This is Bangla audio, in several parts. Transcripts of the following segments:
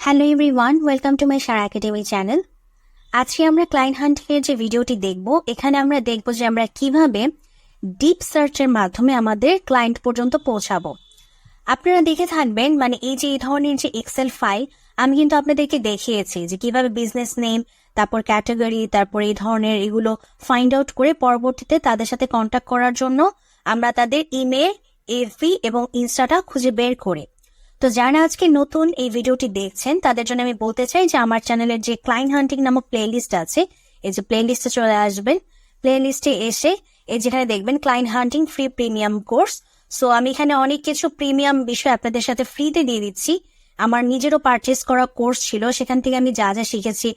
Hello everyone, welcome to my Sharah academy channel. আজকে আমরা ক্লায়েন্ট হান্টিং এর যে ভিডিওটি দেখব, এখানে আমরা দেখব যে আমরা কিভাবে ডিপ সার্চের মাধ্যমে আমাদের ক্লায়েন্ট পর্যন্ত পৌঁছাবো। আপনারা দেখে থাকবেন, মানে এই ধরনের যে এক্সেল ফাইল আমি কিন্তু আপনাদেরকে দেখিয়েছি যে কিভাবে বিজনেস নেম, তারপর ক্যাটাগরি, তারপর এই ধরনের এগুলো ফাইন্ড আউট করে পরবর্তীতে তাদের সাথে কন্ট্যাক্ট করার জন্য আমরা তাদের ইমেল, এফবি এবং ইনস্টাটা খুঁজে বের করি। তো যারা আজকে নতুন এই ভিডিওটি দেখছেন তাদের জন্য আমি বলতে চাই যে আমার চ্যানেলের যে ক্লায়েন্ট হান্টিং নামক প্লেলিস্ট আছে, এই যে প্লেলিস্টে চলে আসবেন। প্লেলিস্টে এসে এই যেখানে দেখবেন ক্লায়েন্ট হান্টিং ফ্রি প্রিমিয়াম কোর্স। সো আমি এখানে অনেক কিছু প্রিমিয়াম বিষয় আপনাদের সাথে ফ্রিতে দিয়ে দিচ্ছি। আমার নিজেরও পারচেস করা কোর্স ছিল, সেখান থেকে আমি যা যা শিখেছি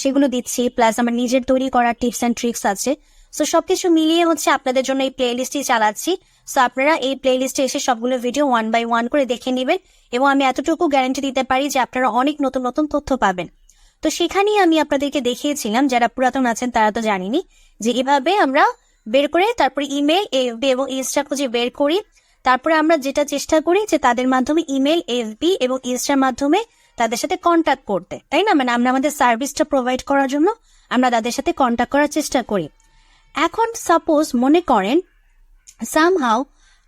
সেগুলো দিচ্ছি, প্লাস আমার নিজের তৈরি করা টিপস অ্যান্ড ট্রিক্স আছে। সো সবকিছু মিলিয়ে হচ্ছে আপনাদের জন্য এই প্লেলিস্টটি চালাচ্ছি। সো আপনারা এই প্লেলিস্টে এসে সবগুলো ভিডিও 1 বাই 1 করে দেখে নেবেন এবং আমি এতটুকু গ্যারান্টি দিতে পারি যে আপনারা অনেক নতুন নতুন তথ্য পাবেন। তো সেখানেই আমি আপনাদেরকে দেখিয়েছিলাম, যারা পুরাতন আছেন তারা তো জানেনই, যে এভাবে আমরা বের করে তারপরে ইমেল, এফবি এবং ইনস্টা খুঁজে বের করি। তারপরে আমরা যেটা চেষ্টা করি যে তাদের মাধ্যমে ইমেল, এফবি এবং ইনস্টার মাধ্যমে তাদের সাথে কন্ট্যাক্ট করতে, তাই না? মানে আমরা আমাদের সার্ভিসটা প্রোভাইড করার জন্য আমরা তাদের সাথে কন্ট্যাক্ট করার চেষ্টা করি। এখন সাপোজ মনে করেন সামহাউ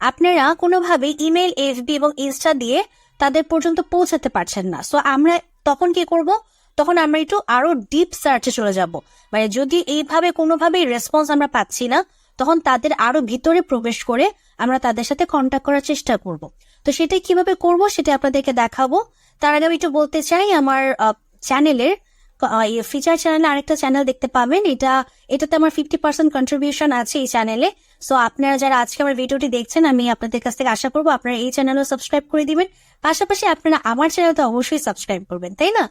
আপনারা কোনোভাবে ইমেল, এফবি এবং ইনস্টা দিয়ে তাদের পর্যন্ত পৌঁছাতে পারছেন না। সো আমরা তখন কি করব? তখন আমরা একটু আরো ডিপ সার্চে চলে যাব। মানে যদি এইভাবে কোনোভাবেই রেসপন্স আমরা পাচ্ছি না, তখন তাদের আরো ভিতরে প্রবেশ করে আমরা তাদের সাথে কন্ট্যাক্ট করার চেষ্টা করব। তো সেটাই কিভাবে করব সেটা আপনাদেরকে দেখাবো। তার আগে আমি একটু বলতে চাই, আমার চ্যানেলের ফিচার চ্যানেলে আরেকটা চ্যানেল দেখতে পাবেন। এটাতে আমার 50% কন্ট্রিবিউশন আছে এই চ্যানেলে। সো আপনারা যারা আজকে আমার ভিডিওটি দেখছেন, আমি আপনাদের কাছ থেকে আশা করবো আপনারা এই চ্যানেলও সাবস্ক্রাইব করে দিবেন। পাশাপাশি আপনারা আমার চ্যানেলটা অবশ্যই সাবস্ক্রাইব করবেন, তাই না?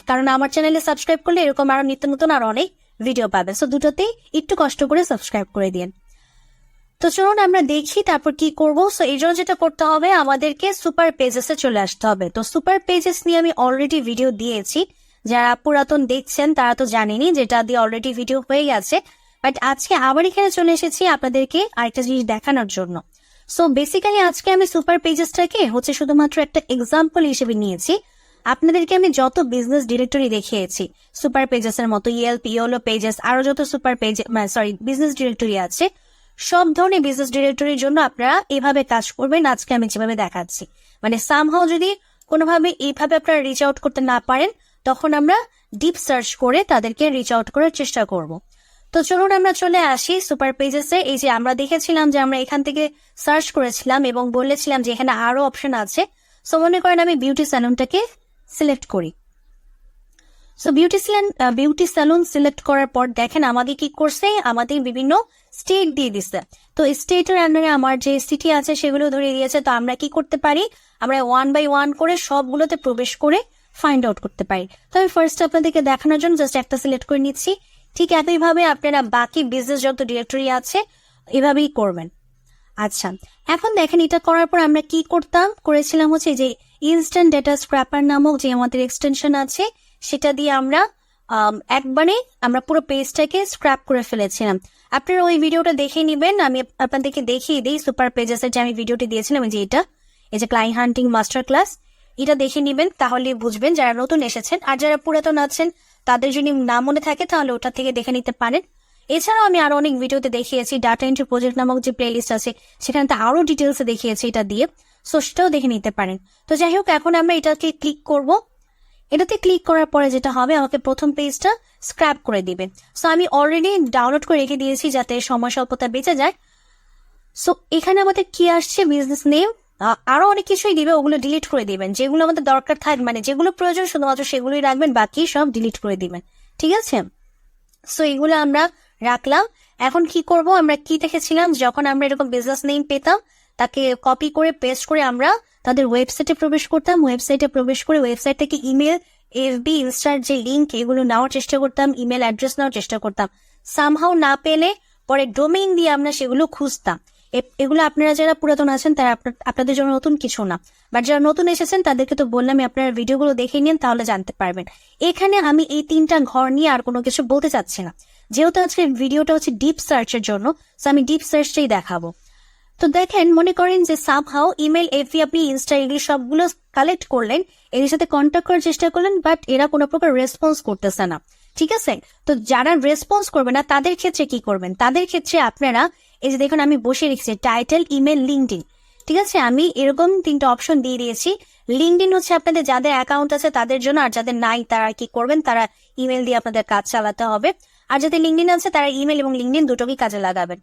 কারণ আমার চ্যানেলে সাবস্ক্রাইব করলে এরকম আরো নিত্য নতুন আর অনেক ভিডিও পাবেন। সো দুটোতেই একটু কষ্ট করে সাবস্ক্রাইব করে দিন। তো চলুন আমরা দেখি তারপর কি করব। সো এই জন্য যেটা করতে হবে, আমাদেরকে সুপার পেজেসে চলে আসতে হবে। তো সুপার পেজেস নিয়ে আমি অলরেডি ভিডিও দিয়েছি, যারা পুরাতন দেখছেন তারা তো জানেনই, যেটা দিয়ে অলরেডি ভিডিও হয়ে গেছে। বাট আজকে আবার এখানে চলে এসেছি আপনাদেরকে আরেকটা জিনিস দেখানোর জন্য। সো বেসিক্যালি আজকে আমি সুপার পেজেসটাকে হচ্ছে শুধুমাত্র একটা এক্সাম্পল হিসেবে নিয়েছি। আপনাদেরকে আমি যত বিজনেস ডিরেক্টরি দেখিয়েছি সুপার পেজেসের মতো, ইএলপ, ইওলো পেজেস, আরো যত সুপার পেজ বিজনেস ডিরেক্টরি আছে, সব ধরনের বিজনেস ডিরেক্টরির জন্য আপনারা এভাবে কাজ করবেন আজকে আমি যেভাবে দেখাচ্ছি। মানে সামহাউ যদি কোনোভাবে এইভাবে আপনারা রিচ আউট করতে না পারেন, তখন আমরা ডিপ সার্চ করে তাদেরকে রিচ আউট করার চেষ্টা করব। তো চলুন আমরা চলে আসি সুপার পেজেসে। এই যে আমরা দেখেছিলাম যে আমরা এখান থেকে সার্চ করেছিলাম এবং বলেছিলাম যে এখানে আরো অপশন আছে। সো মনে করেন আমি বিউটি স্যালুনটাকে সিলেক্ট করি। সো বিউটি স্যালুন সিলেক্ট করার পর দেখেন আমাদের কি করছে, আমাদের বিভিন্ন স্টেট দিয়ে দিচ্ছে। তো স্টেটের আন্ডারে আমার যে সিটি আছে সেগুলো ধরে দিয়েছে। তো আমরা কি করতে পারি, আমরা 1 বাই 1 করে সবগুলোতে প্রবেশ করে ফাইন্ড আউট করতে পারি। তো আমি ফার্স্ট আপনাদেরকে দেখানোর জন্য জাস্ট একটা সিলেক্ট করে নিচ্ছি। ঠিক একইভাবে আপনারা বাকি বিজনেস যত ডিরেক্টরি আছে এভাবেই করবেন। আচ্ছা, এখন দেখেন এটা করার পর আমরা কি করেছিলাম হচ্ছে যে ইনস্ট্যান্ট ডেটা স্ক্র্যাপার নামক যে আমাদের এক্সটেনশন আছে, সেটা দিয়ে আমরা একবারে আমরা পুরো পেজটাকে স্ক্র্যাপ করে ফেলেছিলাম। আপনারা ওই ভিডিওটা দেখে নিবেন। আমি আপনাদেরকে দেখিয়ে দিই সুপার পেজেসের যে আমি ভিডিওটি দিয়েছিলাম, যে এই যে ক্লায়েন্ট হান্টিং মাস্টার ক্লাস, এটা দেখে নিবেন, তাহলে বুঝবেন যারা নতুন এসেছেন। আর যারা পুরাতন আছেন তাদের যদি না মনে থাকে তাহলে ওটা থেকে দেখে নিতে পারেন। এছাড়াও আমি আরো অনেক ভিডিওতে দেখিয়েছি, ডাটা এন্ট্রি প্রজেক্ট নামক যে প্লেলিস্ট আছে সেখানে তো আরো ডিটেলসে দেখিয়েছি এটা দিয়ে। সো সেটাও দেখে নিতে পারেন। তো যাই হোক, এখন আমরা এটাকে ক্লিক করব। এটাতে ক্লিক করার পরে যেটা হবে, আমাকে প্রথম পেজটা স্ক্র্যাপ করে দিবে। সো আমি অলরেডি ডাউনলোড করে রেখে দিয়েছি যাতে সময় স্বল্পতা বেঁচে যায়। সো এখানে আমাদের কি আসছে, বিজনেস নেম, আরো অনেক কিছুই দিবে, ওগুলো ডিলিট করে দিবেন। যেগুলো আমাদের দরকার থাকবে, মানে যেগুলো প্রয়োজন শুধুমাত্র সেগুলোই রাখবেন, বাকি সব ডিলিট করে দিবেন, ঠিক আছে? সো এগুলো আমরা রাখলাম। এখন কি করব, আমরা কি দেখেছিলাম, যখন আমরা এরকম বিজনেস নেম পেতাম তাকে কপি করে পেস্ট করে আমরা তাদের ওয়েবসাইটে প্রবেশ করতাম। ওয়েবসাইটে প্রবেশ করে ওয়েবসাইট থেকে ইমেল, এফবি, ইনস্টার যে লিঙ্ক এগুলো নেওয়ার চেষ্টা করতাম, ইমেল অ্যাড্রেস নেওয়ার চেষ্টা করতাম। সামহাউ না পেলে পরে ডোমেইন দিয়ে আমরা সেগুলো খুঁজতাম। এগুলো আপনারা যারা পুরাতন আছেন তারা আপনাদের জন্য নতুন কিছু না, বাট যারা নতুন এসেছেন তাদেরকে তো বললাম আপনারা ভিডিওগুলো দেখে নিন, তাহলে জানতে পারবেন। এখানে আমি এই 3টা ঘর নিয়ে আর কোনো কিছু বলতে চাচ্ছি না, যেহেতু আজকে ভিডিওটা হচ্ছে ডিপ সার্চের জন্য। সো আমি ডিপ সার্চটাই দেখাবো। তো দেখেন, মনে করেন যে সামহাও ইমেল, এফবি, আপনি ইনস্টা এগুলি সবগুলো কালেক্ট করলেন, এর সাথে কন্ট্যাক্ট করার চেষ্টা করলেন, বাট এরা কোনো প্রকার রেসপন্স করতেছে না। ঠিক আছে, তো যারা রেসপন্স করবে না তাদের ক্ষেত্রে কি করবেন? তাদের ক্ষেত্রে আপনারা এই যে দেখুন আমি বসে রেখেছি টাইটেল, ইমেল, লিঙ্কডইন। ঠিক আছে, আমি এরকম 3টা অপশন দিয়ে দিয়েছি। লিঙ্কডইন হচ্ছে আপনাদের যাদের অ্যাকাউন্ট আছে তাদের জন্য, আর যাদের নাই তারা কি করবেন, তারা ইমেল দিয়ে আপনাদের কাজ চালাতে হবে। আর যাদের লিঙ্কডইন আছে তারা ইমেল এবং লিঙ্কডইন দুটোকেই কাজে লাগাবেন।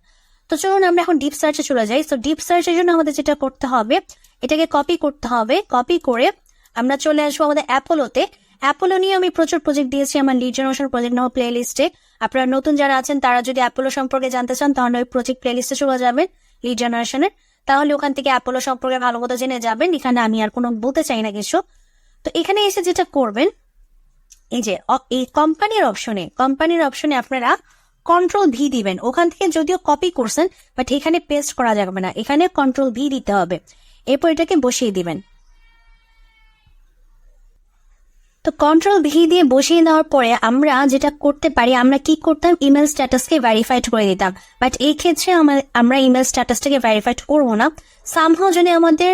তো চলুন আমরা এখন ডিপ সার্চে চলে যাই। তো ডিপ সার্চের জন্য আমাদের যেটা করতে হবে, এটাকে কপি করতে হবে। কপি করে আমরা চলে আসবো আমাদের অ্যাপোলোতে। অ্যাপোলো নিয়ে আমি প্রচুর প্রজেক্ট দিয়েছি আমার লিড জেনারেশন প্রজেক্ট নাও প্লে লিস্টে। আপনারা নতুন যারা আছেন তারা যদি অ্যাপোলো সম্পর্কে জানতে চান তাহলে ওই প্রজেক্ট প্লে লিস্টে চলে যাবেন লিড জেনারেশনের, তাহলে ওখান থেকে অ্যাপোলো সম্পর্কে ভালো মতো জেনে যাবেন। এখানে আমি আর কোনো বলতে চাই না কিছু। তো এখানে এসে যেটা করবেন, এই যে এই কোম্পানির অপশনে আপনারা কন্ট্রোল-V দিবেন। ওখান থেকে যদিও কপি করছেন, বাট এখানে পেস্ট করা যাবে না, এখানে কন্ট্রোল-V দিতে হবে। এরপর এটাকে বসিয়ে দিবেন। তো কন্ট্রোল-V দিয়ে বসিয়ে দেওয়ার পরে আমরা যেটা করতে পারি, আমরা কি করতাম, ইমেল স্ট্যাটাসকে ভেরিফাইড করে দিতাম। বাট এই ক্ষেত্রে আমরা ইমেল স্ট্যাটাসটাকে ভেরিফাইড করবো না। সামহাও যদি আমাদের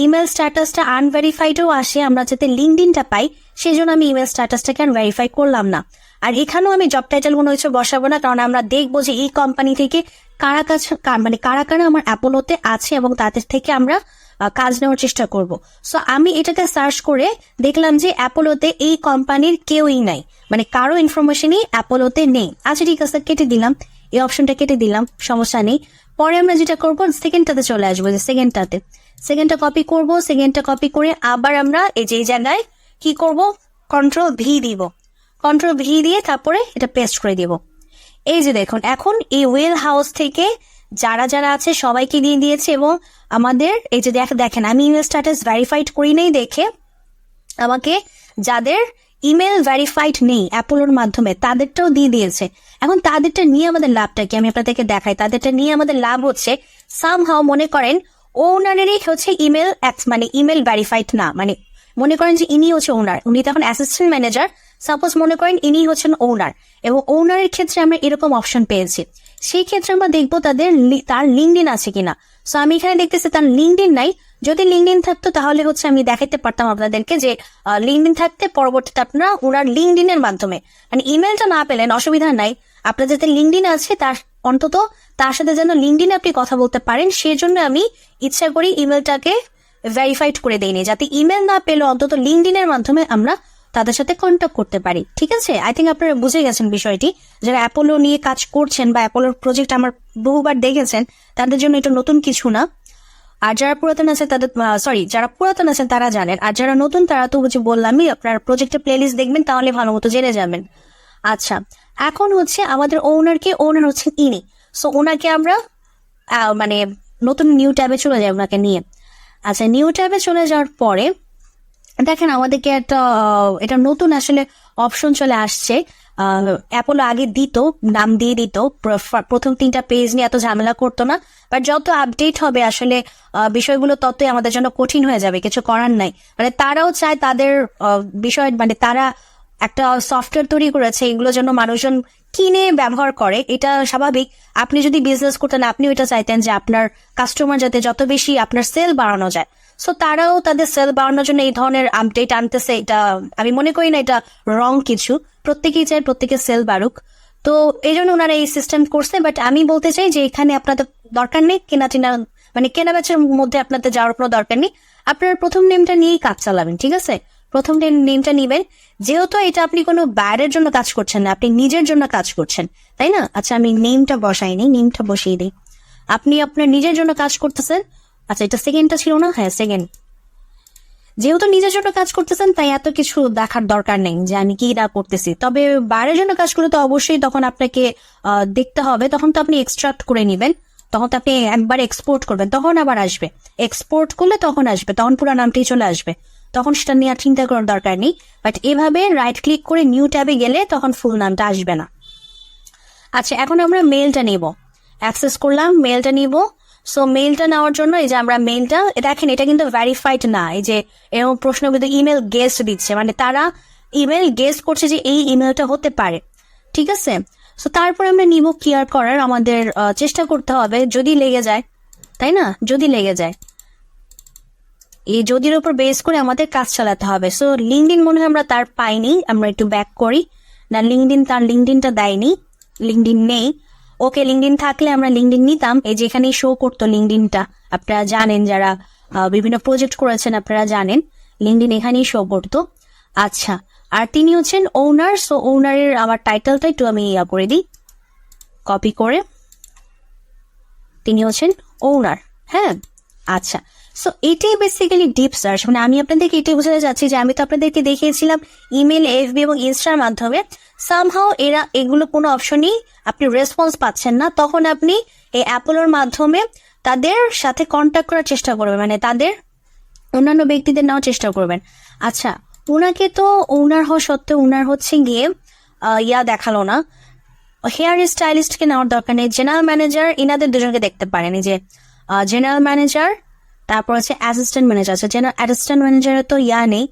ইমেল স্ট্যাটাসটা আনভেরিফাইডও আসে, আমরা যাতে লিঙ্কডইনটা পাই, সেই জন্য আমি ইমেল স্ট্যাটাসটাকে আর ভেরিফাই করলাম না। আর এখানেও আমি জব টাইটেল কোনো কিছু বসাবো না, কারণ আমরা দেখবো যে এই কোম্পানি থেকে কারা কারা আমার অ্যাপোলোতে আছে এবং তাদের থেকে আমরা কাজ নেওয়ার চেষ্টা করব। সো আমি এটাকে সার্চ করে দেখলাম যে অ্যাপোলোতে এই কোম্পানির কেউই নাই, মানে কারো ইনফরমেশনই অ্যাপোলোতে নেই। আচ্ছা ঠিক আছে, কেটে দিলাম, এই অপশনটা কেটে দিলাম, সমস্যা নেই। পরে আমরা যেটা করবো, সেকেন্ডটাতে চলে আসবো, যে সেকেন্ডটা কপি করব। সেকেন্ডটা কপি করে আবার আমরা এই যে জায়গায় কি করব, কন্ট্রোল-V দিব। কন্ট্রোল-V দিয়ে তারপরে এটা পেস্ট করে দিব। এই যে দেখুন, এখন এই ওয়েল হাউস থেকে যারা যারা আছে সবাইকে দিয়ে দিয়েছে, এবং আমাদের এই যে দেখেন আমি ইমেল স্ট্যাটাস ভেরিফাইড করি নাই দেখে আমাকে যাদের ইমেল ভেরিফাইড নেই অ্যাপোলোর মাধ্যমে তাদেরটাও দিয়ে দিয়েছে। এখন তাদেরটা নিয়ে আমাদের লাভটা কি আমি আপনাদেরকে দেখাই। তাদেরটা নিয়ে আমাদের লাভ হচ্ছে, সামহাও মনে করেন ওনারেরই হচ্ছে ইমেল মানে ইমেল ভেরিফাইড না, মানে মনে করেন যে ইনি হচ্ছে ওনার, উনি তখন অ্যাসিস্ট্যান্ট ম্যানেজার, সাপোজ মনে করেন ইনি হচ্ছেন ওনার, এবং ওনারের ক্ষেত্রে আমরা এরকম অপশন পেয়েছি। সেই ক্ষেত্রে আমরা দেখবো তার লিঙ্কডইন আছে কিনা। সো আমি এখানে দেখতেছি তার লিঙ্কডইন নাই। যদি লিঙ্কডইন থাকতো তাহলে হচ্ছে আমি দেখাতে পারতাম আপনাদেরকে যে লিঙ্কডইন থাকতে পরবর্তীতে আপনারা ওনার লিঙ্কডইনের মাধ্যমে, মানে ইমেলটা না পেলেন অসুবিধা নাই, আপনার যাতে লিঙ্কডইন আছে তার অন্তত তার সাথে যেন লিঙ্কডইনে আপনি কথা বলতে পারেন, সেই জন্য আমি ইচ্ছা করি ইমেলটাকে ভেরিফাইড করে দেইনি, যাতে ইমেল না পেলেও অন্তত লিঙ্কডইনের মাধ্যমে আমরা তাদের সাথে কন্ট্যাক্ট করতে পারি। ঠিক আছে, আই থিঙ্ক আপনারা বুঝে গেছেন বিষয়টি। যারা অ্যাপোলো নিয়ে কাজ করছেন বা অ্যাপোলোর প্রজেক্ট আমার বহুবার দেখেছেন, তাদের জন্য এটা নতুন কিছু না। আর যারা পুরাতন আছে যারা পুরাতন আছেন তারা জানেন, আর যারা নতুন তারা তো বুঝে বললামই, আপনার প্রজেক্টের প্লেলিস্ট দেখবেন তাহলে ভালো মতো জেনে যাবেন। আচ্ছা, এখন হচ্ছে আমাদের ওনার হচ্ছে ইনি। সো ওনাকে আমরা মানে নতুন নিউ ট্যাবে চলে যাই ওনাকে নিয়ে। আচ্ছা, নিউ ট্যাবে চলে যাওয়ার পরে দেখেন আমাদেরকে এটা নতুন আসলে অপশন চলে আসছে। অ্যাপোলো আগে দিত, নাম দিয়ে দিত, প্রথম 3টা পেজ নিয়ে এত ঝামেলা করতো না, বাট যত আপডেট হবে আসলে বিষয়গুলো ততই আমাদের জন্য কঠিন হয়ে যাবে, কিছু করার নাই। মানে তারাও চায় তাদের বিষয়, মানে তারা একটা সফটওয়্যার তৈরি করেছে এগুলো যেন মানুষজন কিনে ব্যবহার করে, এটা স্বাভাবিক। আপনি যদি বিজনেস করতেন আপনি ওইটা চাইতেন যে আপনার কাস্টমার যাতে যত বেশি আপনার সেল বাড়ানো যায়। সো তারাও তাদের সেল বাড়ানোর জন্য এই ধরনের আপডেট আনতেছে। এটা আমি মনে করি না এটা রং কিছু, প্রত্যেকেই চায় প্রত্যেকের সেল বাড়ুক, তো এই জন্য ওনারা এই সিস্টেম করছে। বাট আমি বলতে চাই যে এখানে আপনাদের দরকার নেই কেনা বেচার মধ্যে আপনাদের যাওয়ার কোনো দরকার নেই। আপনার প্রথম নেমটা নিয়েই কাজ চালাবেন, ঠিক আছে? প্রথম নেমটা নিবেন, যেহেতু এটা আপনি কোনো বাইরের জন্য কাজ করছেন না, আপনি নিজের জন্য কাজ করছেন, তাই না? আচ্ছা, আমি নেমটা বসাইনি, নেমটা বসিয়ে দিই। আপনি আপনার নিজের জন্য কাজ করতেছেন। আচ্ছা, এটা সেকেন্ডটা ছিল না? হ্যাঁ, সেকেন্ড। যেহেতু নিজের জন্য কাজ করতেছেন তাই এত কিছু দেখার দরকার নেই যে আমি কি না করতেছি। তবে বাইরের জন্য কাজ করলে তো অবশ্যই তখন আপনাকে দেখতে হবে, তখন তো আপনি এক্সট্রাক্ট করে নিবেন, তখন তো আপনি একবার এক্সপোর্ট করবেন, তখন আবার আসবে, এক্সপোর্ট করলে তখন আসবে, তখন পুরো নামটাই চলে আসবে, তখন সেটা নিয়ে আর চিন্তা করার দরকার নেই। বাট এভাবে রাইট ক্লিক করে নিউ ট্যাবে গেলে তখন ফুল নামটা আসবে না। আচ্ছা, এখন আমরা মেলটা নিব, অ্যাক্সেস করলাম, মেলটা নিব। সো মেলটা নেওয়ার জন্য এই যে আমরা মেলটা দেখেন, এটা কিন্তু ভেরিফাইড না। এই যে এরকম প্রশ্ন কিন্তু ইমেল গেস্ট দিচ্ছে, মানে তারা ইমেল গেস্ট করছে যে এই ইমেলটা হতে পারে, ঠিক আছে? সো তারপরে আমরা নিব কেয়ার করার, আমাদের চেষ্টা করতে হবে যদি লেগে যায় তাই না? যদি লেগে যায়, এই যদির উপর বেস করে আমাদের কাজ চালাতে হবে। সো লিঙ্কডিন মনে হয় আমরা তার পাইনি, আমরা একটু ব্যাক করি না। লিঙ্কডিন, তার লিঙ্কডিনটা দেয়নি, লিঙ্কডিন নেই। ওকে, লিঙ্কডিন থাকলে আমরা লিঙ্কডিন নিতাম। এই যে এখানেই শো করতো লিঙ্কডিনটা, আপনারা জানেন, যারা বিভিন্ন প্রজেক্ট করেছেন আপনারা জানেন লিঙ্কডিন এখানেই শো করতো। আচ্ছা, আর তিনি হচ্ছেন ওনার। সো ওনারের আমার টাইটেলটা একটু আমি করে দিই, কপি করে। তিনি হচ্ছেন ওনার। হ্যাঁ, আচ্ছা। সো এটাই বেসিক্যালি ডিপ সার্চ। মানে আমি আপনাদেরকে এটাই বোঝাতে চাচ্ছি যে আমি তো আপনাদেরকে দেখিয়েছিলাম ইমেল, এফবি এবং ইনস্টার মাধ্যমে সামহাও এগুলো কোনো অপশনই আপনি রেসপন্স পাচ্ছেন না, তখন আপনি এই অ্যাপোলোর মাধ্যমে তাদের সাথে কন্ট্যাক্ট করার চেষ্টা করবেন, মানে তাদের অন্যান্য ব্যক্তিদের নেওয়ার চেষ্টা করবেন। আচ্ছা, ওনাকে তো ওনার হওয়া সত্ত্বেও ওনার হচ্ছে গিয়ে দেখালো না, হেয়ার স্টাইলিস্টকে নেওয়ার দরকার নেই। জেনারেল ম্যানেজার, ইনাদের দুজনকে দেখতে পারেন, যে জেনারেল ম্যানেজার, তারপর হচ্ছে অ্যাসিস্ট্যান্ট ম্যানেজার। আছে জেনারেল অ্যাসিস্ট্যান্ট ম্যানেজারের তো নেই,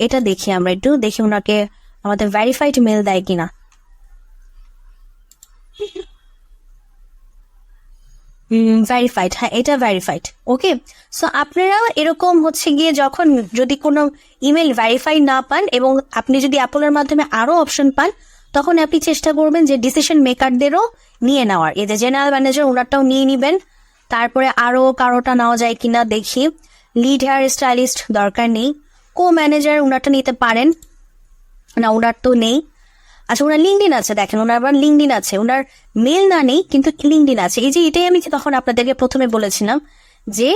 এটা দেখি আমরা একটু, দেখি ওনাকে আমাদের ভেরিফাইড মেল দেয় কিনা। ভেরিফাইড, হ্যাঁ এটা ভেরিফাইড। ওকে, সো আপনারা এরকম হচ্ছে গিয়ে যখন যদি কোনো ইমেল ভেরিফাই না পান এবং আপনি যদি অ্যাপোলোর মাধ্যমে আরো অপশন পান, তখন আপনি চেষ্টা করবেন যে ডিসিশন মেকারদেরও নিয়ে নেওয়ার। এই যে জেনারেল ম্যানেজার, ওনারটাও নিয়ে নিবেন। তারপরে আরো কারোটা নেওয়া যায় কিনা দেখি। লিড হেয়ার স্টাইলিস্ট দরকার নেই। কো ম্যানেজার, ওনারটা নিতে পারেন না, ওনার তো নেই। আচ্ছা, ওনার লিঙ্কডিন আছে, দেখেন ওনার আবার লিঙ্কডিন আছে, ওনার মেল না নেই কিন্তু লিঙ্কডিন আছে। এই যে এটাই আমি তখন আপনাদেরকে প্রথমে বলেছিলাম যে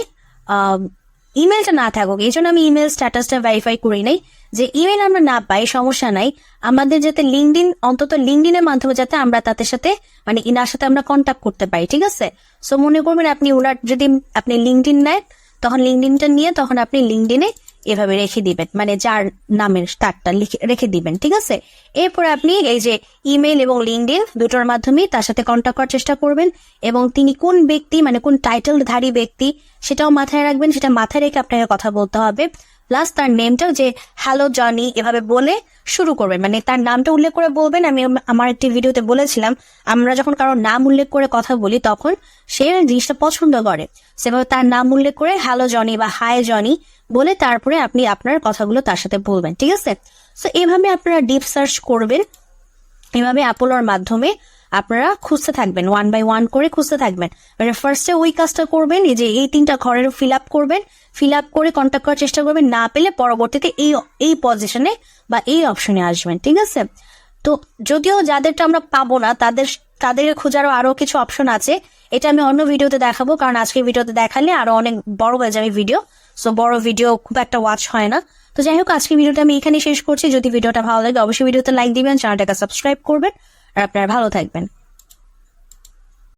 ইমেলটা না থাকুক, এই জন্য আমি ইমেল স্ট্যাটাসটা ভেরিফাই করি নাই। যে ইমেল আমরা না পাই সমস্যা নাই, আমাদের যাতে লিঙ্কডিন, অন্তত লিঙ্কডিনের মাধ্যমে যাতে আমরা তাদের সাথে মানে ইনার সাথে আমরা কন্ট্যাক্ট করতে পারি, ঠিক আছে? সো মনে করবেন আপনি ওনার যদি আপনি লিঙ্কডিন নেন, তখন লিঙ্কডিনটা নিয়ে তখন আপনি লিঙ্কডিনে এভাবে রেখে দিবেন, মানে যার নামের তারটা রেখে দিবেন, ঠিক আছে? এরপরে আপনি এই যে ইমেল এবং লিঙ্কডিন দুটোর মাধ্যমে তার সাথে কন্ট্যাক্ট করার চেষ্টা করবেন, এবং তিনি কোন ব্যক্তি, মানে কোন টাইটেলধারী ব্যক্তি সেটাও মাথায় রাখবেন। সেটা মাথায় রেখে আপনাকে কথা বলতে হবে, প্লাস তার নেমটাও যে হ্যালো জনি এভাবে বলে শুরু করবেন, মানে তার নামটা উল্লেখ করে বলবেন। আমি আমার একটি ভিডিওতে বলেছিলাম, আমরা যখন কারোর নাম উল্লেখ করে কথা বলি তখন সে জিনিসটা পছন্দ করে, সেভাবে তার নাম উল্লেখ করে হ্যালো জনি বা হাই জনি বলে তারপরে আপনি আপনার কথাগুলো তার সাথে বলবেন, ঠিক আছে? সো এভাবে আপনারা ডিপ সার্চ করবেন, এভাবে অ্যাপোলোর মাধ্যমে আপনারা খুঁজতে থাকবেন, ওয়ান বাই ওয়ান করে খুঁজতে থাকবেন। মানে ফার্স্টে ওই কাজটা করবেন, এই যে এই 3টা ঘরের ফিল আপ করবেন, ফিল আপ করে কন্ট্যাক্ট করার চেষ্টা করবেন, না পেলে পরবর্তীতে এই পজিশনে বা এই অপশনে আসবেন, ঠিক আছে? তো যদিও যাদেরটা আমরা পাবো না তাদের খোঁজারও আরো কিছু অপশন আছে, এটা আমি অন্য ভিডিওতে দেখাবো, কারণ আজকে ভিডিওতে দেখালে আরো অনেক বড় হয়ে যাবে ভিডিও। সো বড় ভিডিও খুব একটা ওয়াচ হয় না। তো যাই হোক, আজকে ভিডিওটা আমি এখানে শেষ করছি। যদি ভিডিওটা ভালো লাগে অবশ্যই ভিডিওতে লাইক দিবেন, চ্যানেলটাকে সাবস্ক্রাইব করবেন, আর আপনারা ভালো থাকবেন।